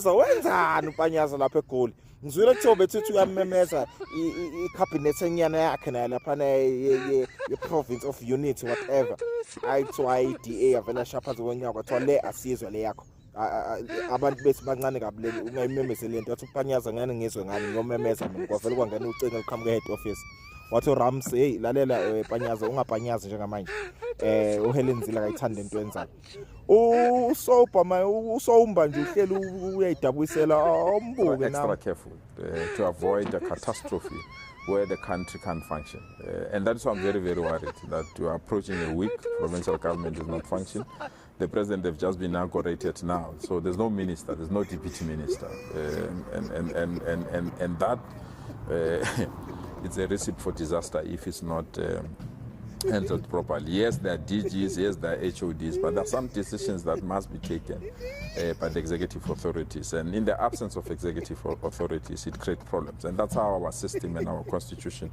Wenzani uPanyaza lapha eGoli? Ngizwile kuthiwa bethi uyamemeza icabinet enyana yakhe na lapha ye-province of unity whatever. Ayithiwa iDA avela shaphaza kwenyaka kwathiwa le asizwe le yakho. Abantu bethi bancane kabi le ungayimemezeli lento yathi uPanyaza ngane ngizwe ngani ngiyomemeza mina kwavela kwangena ucingo liqhamuka head office. Wathi Ramsey hey lalela Panyaza ungapanyazi njengamanje. uHelen Zille akayithanda into yenzayo. Usomba nje uhleli uyayidabuyisela ombuke extra careful to avoid a catastrophe where the country can't function. And that's why I'm very, very worried that we are approaching a week, provincial government is not functioning. The president have just been inaugurated now, so there's no minister, there's no deputy minister. And that it's a recipe for disaster if it's not handled properly. Yes, there are DGs, yes, there are HODs, but there are some decisions that must be taken by the executive authorities. And in the absence of executive authorities, it creates problems. And that's how our system and our constitution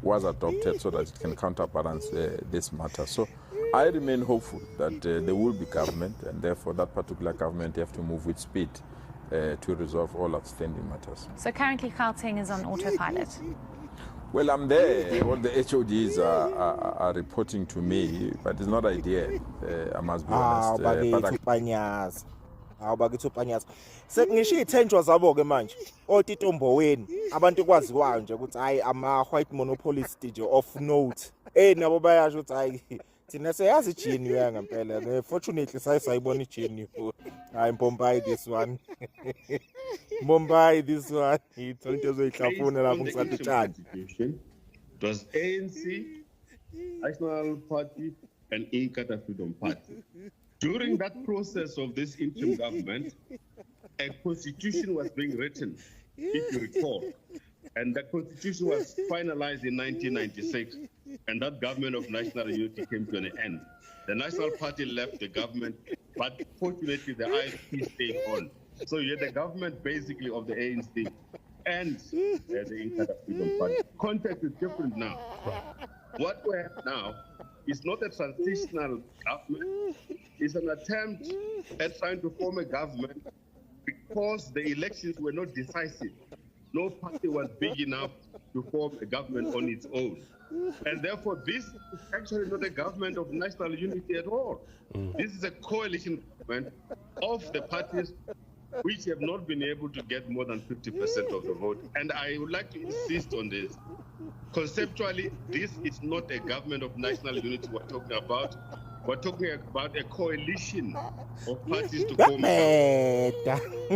was adopted so that it can counterbalance this matter. So I remain hopeful that there will be government, and therefore that particular government have to move with speed to resolve all outstanding matters. So currently Gauteng is on autopilot? Well, I'm there. All the HODs are reporting to me, but it's not ideal. I must be honest. Bakithi uPanyaza. Sekungisho ithenjwa zabo ke manje. Otitombo weni. Abantu kwaziwayo nje ukuthi hayi ama white monopolist nje of note. Nabo bayasho ukuthi hayi thina seyazi ijini ngempela. Fortunately sayibona ijini. Hayi Mbombay this one. Mbombay this one. Into ezoyihlafuna lapho ngisatutshana. It was ANC, National Party, and Inkatha Freedom Party. During that process of this interim government, a constitution was being written, if you recall, and the constitution was finalized in 1996, and that government of national unity came to an end. The National Party left the government, but fortunately the IFP stayed on. So you had the government basically of the ANC and the Inkatha Freedom Party. Context is different now. What we have now is not a transitional government. It's an attempt at trying to form a government because the elections were not decisive. No party was big enough to form a government on its own. And therefore, this is actually not a government of national unity at all. This is a coalition government of the parties which have not been able to get more than 50% of the vote. And I would like to insist on this. Conceptually, this is not a government of national unity we're talking about. We're talking about a coalition of parties to form a government.